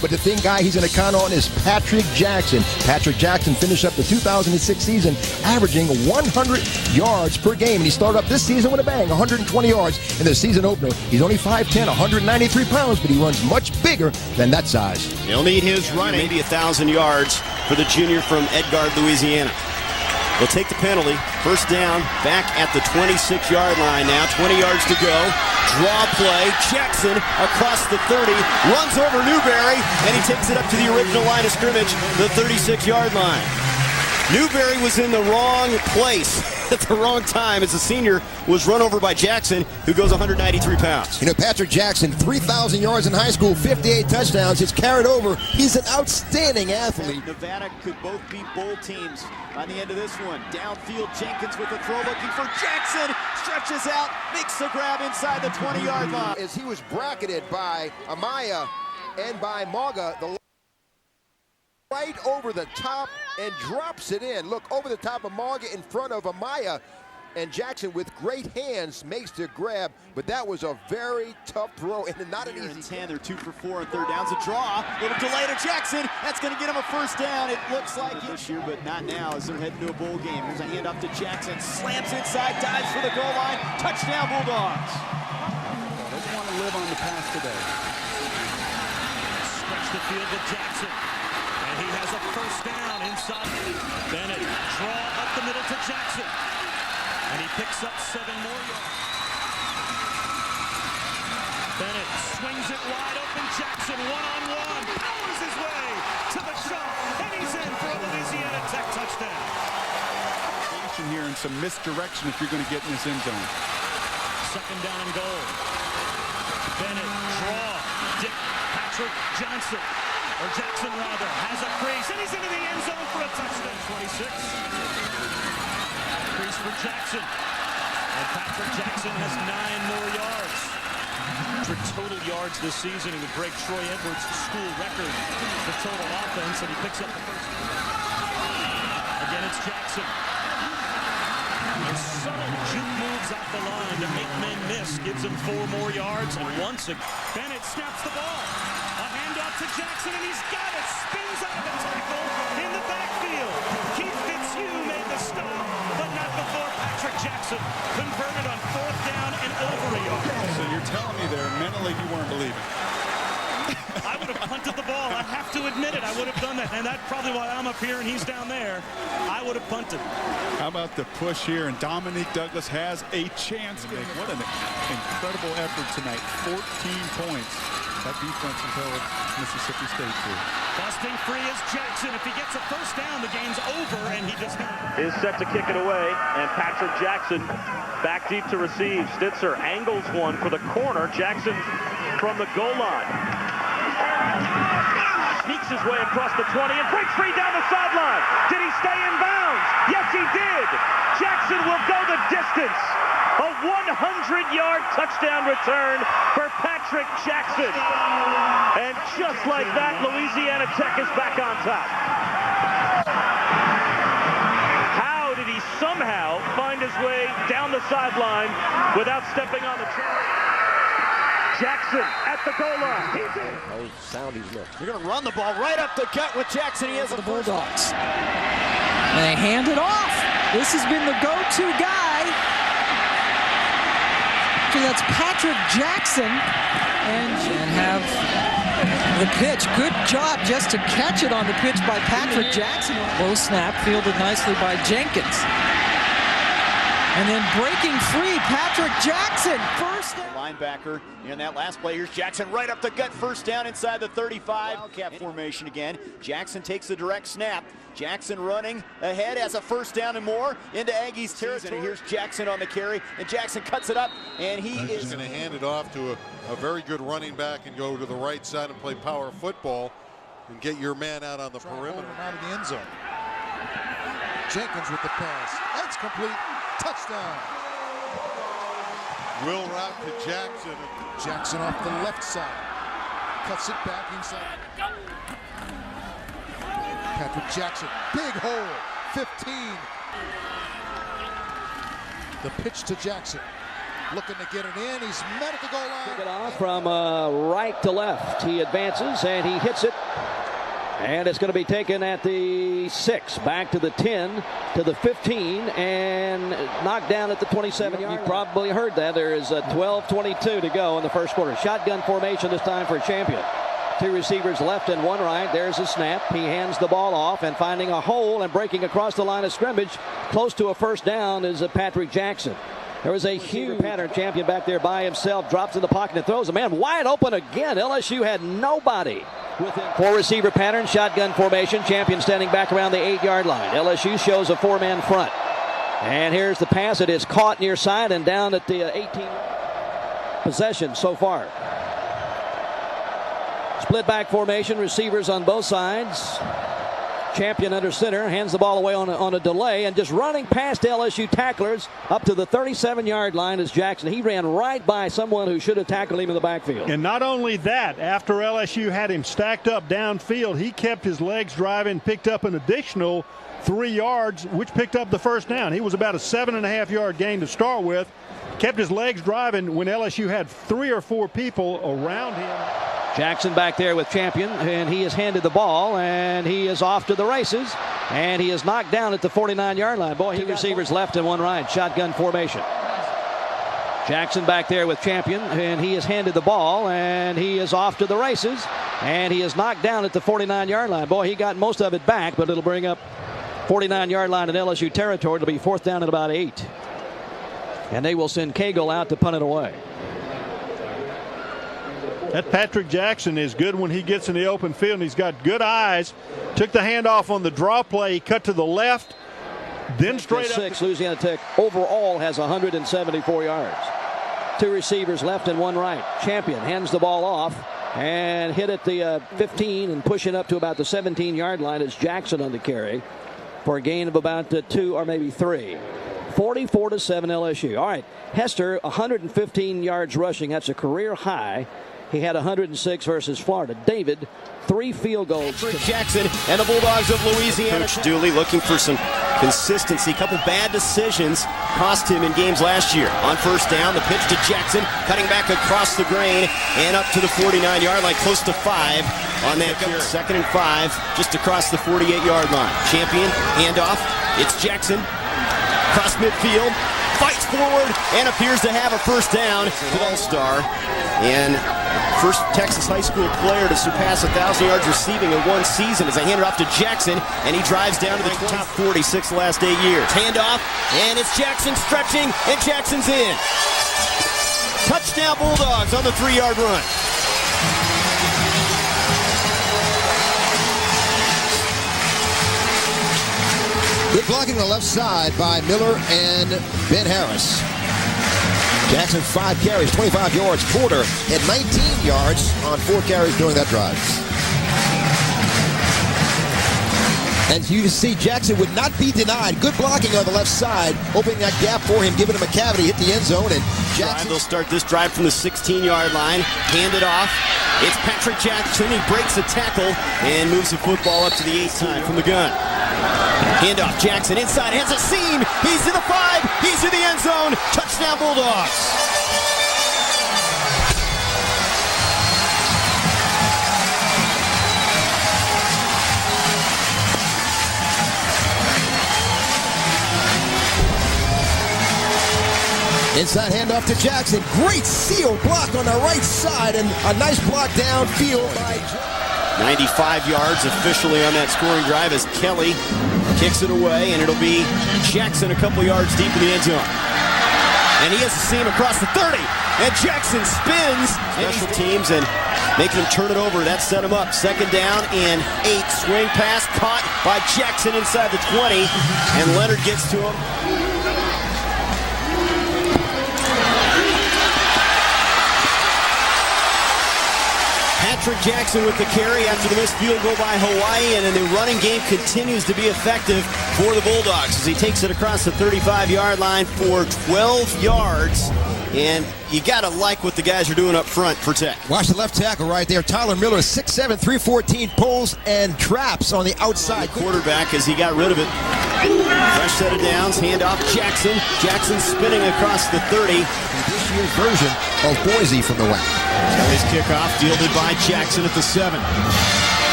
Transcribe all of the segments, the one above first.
But the thing guy he's going to count on is Patrick Jackson. Patrick Jackson finished up the 2006 season averaging 100 yards per game. And he started up this season with a bang, 120 yards in the season opener. He's only 5'10", 193 pounds, but he runs much bigger than that size. He'll need his running, maybe 1,000 yards for the junior from Edgard, Louisiana. They'll take the penalty. First down, back at the 26-yard line now. 20 yards to go. Draw play. Jackson across the 30. Runs over Newberry, and he takes it up to the original line of scrimmage, the 36-yard line. Newberry was in the wrong place at the wrong time as the senior was run over by Jackson, who goes 193 pounds. You know, Patrick Jackson, 3,000 yards in high school, 58 touchdowns. He's carried over. He's an outstanding athlete. Nevada could both beat bowl teams on the end of this one. Downfield, Jenkins with a throw looking for Jackson. Stretches out, makes the grab inside the 20-yard line. As he was bracketed by Amaya and by Maga, the right over the top and drops it in. Look, over the top of Maga in front of Amaya, and Jackson with great hands makes the grab, but that was a very tough throw and not an easy 10. They're 2 for 4 on third downs. A draw, little delay to Jackson. That's going to get him a first down. It looks like this year, but not now as they're heading to a bowl game. Here's a hand up to Jackson. Slams inside, dives for the goal line. Touchdown, Bulldogs. Doesn't want to live on the pass today. Stretch the field with Jackson. And he has a first down inside. Bennett, draw up the middle to Jackson. And he picks up 7 more yards. Bennett swings it wide open. Jackson one-on-one. Powers his way to the shot. And he's in for a Louisiana Tech touchdown. Here and some misdirection if you're going to get in this end zone. Second down and goal. Bennett, draw. Patrick Johnson. Or Jackson rather, has a crease, and he's into the end zone for a touchdown. 26. Crease for Jackson. And Patrick Jackson has 9 more yards. For total yards this season, he would break Troy Edwards' school record for total offense, and he picks up the first. Again, it's Jackson. And subtle juke moves off the line to make men miss. Gives him 4 more yards, and once again, Bennett snaps the ball. A handoff to Jackson, and he's got it. Spins out of a tackle in the backfield. Keith Fitzhugh made the stop, but not before Patrick Jackson converted on 4th down and over a yard. So you're telling me there mentally you weren't believing. I would have punted the ball. I have to admit it. I would have done that. And that's probably why I'm up here and he's down there. I would have punted. How about the push here? And Dominique Douglas has a chance. What an incredible effort tonight. 14 points. That defense held Mississippi State to. Busting free is Jackson. If he gets a first down, the game's over, and he does not. Is set to kick it away, and Patrick Jackson back deep to receive. Stitzer angles one for the corner. Jackson from the goal line. Sneaks his way across the 20 and breaks free down the sideline. Did he stay in bounds? Yes, he did. Jackson will go the distance. A 100-yard touchdown return for Patrick Jackson. And just like that, Louisiana Tech is back on top. How did he somehow find his way down the sideline without stepping on the track? Jackson at the goal line. He's in. Oh, sound he's looked. They're going to run the ball right up the gut with Jackson. He has the Bulldogs. And they hand it off. This has been the go-to guy. That's Patrick Jackson, and have the pitch. Good job just to catch it on the pitch by Patrick Jackson. Low snap, fielded nicely by Jenkins. And then breaking free, Patrick Jackson. First down. Linebacker in that last play. Here's Jackson right up the gut. First down inside the 35. Wildcat formation again. Jackson takes the direct snap. Jackson running ahead as a first down and more into Aggie's territory. And here's Jackson on the carry, and Jackson cuts it up, and he is going to hand it off to a very good running back and go to the right side and play power football and get your man out on the perimeter. Out of the end zone. Jenkins with the pass. That's complete. Touchdown. Will route to Jackson. Jackson off the left side. Cuts it back inside. Patrick Jackson, big hole, 15. The pitch to Jackson. Looking to get it in. He's met at the goal line. Kick it off from right to left. He advances and he hits it. And it's going to be taken at the 6, back to the 10, to the 15, and knocked down at the 27-yard line. You probably heard that. There is a 12:22 to go in the first quarter. Shotgun formation this time for Champion. 2 receivers left and 1 right. There's a snap. He hands the ball off, and finding a hole and breaking across the line of scrimmage close to a first down is Patrick Jackson. There was a huge pattern. Champion back there by himself, drops in the pocket and throws. A man wide open again. LSU had nobody within. 4 receiver pattern, shotgun formation. Champion standing back around the 8-yard line. LSU shows a 4-man front. And here's the pass. It is caught near side and down at the 18. Possession so far. Split back formation, receivers on both sides. Champion under center, hands the ball away on a delay, and just running past LSU tacklers up to the 37-yard line is Jackson. He ran right by someone who should have tackled him in the backfield. And not only that, after LSU had him stacked up downfield, he kept his legs driving, picked up an additional 3 yards, which picked up the first down. He was about a 7.5-yard gain to start with. Kept his legs driving when LSU had 3 or 4 people around him. Jackson back there with Champion, and he has handed the ball, and he is off to the races, and he is knocked down at the 49-yard line. Boy, 2 receivers left and 1 right. Shotgun formation. Jackson back there with Champion, and he has handed the ball, and he is off to the races, and he is knocked down at the 49-yard line. Boy, he got most of it back, but it'll bring up 49-yard line in LSU territory. It'll be 4th down at about 8. And they will send Cagle out to punt it away. That Patrick Jackson is good when he gets in the open field, and he's got good eyes. Took the handoff on the draw play, cut to the left, then straight up. 6, Louisiana Tech overall has 174 yards. 2 receivers left and 1 right. Champion hands the ball off and hit at the 15 and pushing up to about the 17-yard line is Jackson on the carry for a gain of about 2 or maybe 3. 44-7 LSU. All right, Hester 115 yards rushing. That's a career high. He had 106 versus Florida. David, 3 field goals. Jackson and the Bulldogs of Louisiana. Coach Dooley looking for some consistency. A couple bad decisions cost him in games last year. On first down, the pitch to Jackson, cutting back across the grain and up to the 49-yard line, close to 5 on that carry. 2nd and 5, just across the 48-yard line. Champion, handoff. It's Jackson. Across midfield, fights forward, and appears to have a first down to the All-Star. And first Texas high school player to surpass 1,000 yards receiving in one season as they hand it off to Jackson, and he drives down to the top 46 the last 8 years. Handoff, and it's Jackson stretching, and Jackson's in. Touchdown Bulldogs on the 3-yard run. Good blocking on the left side by Miller and Ben Harris. Jackson 5 carries, 25 yards. Porter had 19 yards on 4 carries during that drive. And you can see Jackson would not be denied. Good blocking on the left side, opening that gap for him, giving him a cavity, hit the end zone, and Jackson. They'll start this drive from the 16-yard line, hand it off. It's Patrick Jackson. He breaks the tackle and moves the football up to the 18 from the gun. Handoff, Jackson inside, has a seam. He's to the 5, he's to the end zone. Touchdown Bulldogs. Inside handoff to Jackson. Great seal block on the right side, and a nice block downfield by 95 yards officially on that scoring drive as Kelly kicks it away, and it'll be Jackson a couple yards deep in the end zone. And he has a seam across the 30, and Jackson spins. Special teams and making him turn it over. That set him up. 2nd down and 8. Swing pass caught by Jackson inside the 20, and Leonard gets to him. Patrick Jackson with the carry after the missed field goal by Hawaii, and then the running game continues to be effective for the Bulldogs as he takes it across the 35-yard line for 12 yards And you got to like what the guys are doing up front for Tech. Watch the left tackle right there. Tyler Miller is 6'7", 314, pulls and traps on the outside. The quarterback as he got rid of it. Fresh set of downs, handoff Jackson. Jackson spinning across the 30. This year's version of Boise from the west. Kelly's kickoff fielded by Jackson at the 7.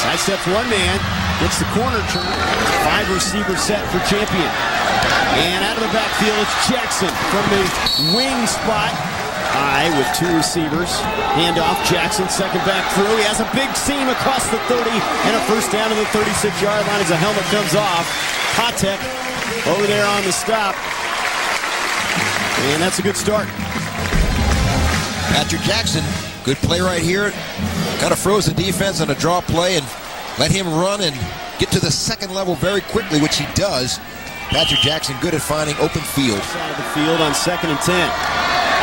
Sidesteps one man, gets the corner turn. 5 receiver set for Champion. And out of the backfield, it's Jackson from the wing spot. High with 2 receivers. Handoff, Jackson, second back through. He has a big seam across the 30 and a first down to the 36-yard line as the helmet comes off. Patek over there on the stop. And that's a good start. Patrick Jackson, good play right here. Kind of froze the defense on a draw play and let him run and get to the second level very quickly, which he does. Patrick Jackson good at finding open field. Side of the field on 2nd and 10.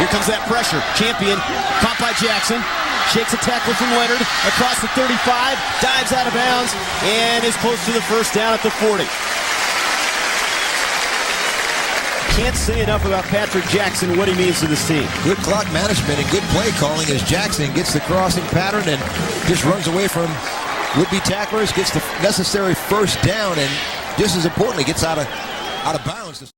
Here comes that pressure. Champion caught by Jackson. Shakes a tackle from Leonard across the 35. Dives out of bounds and is close to the first down at the 40. Can't say enough about Patrick Jackson, what he means to this team. Good clock management and good play calling as Jackson gets the crossing pattern and just runs away from would-be tacklers, gets the necessary first down, and just as importantly, gets out of bounds.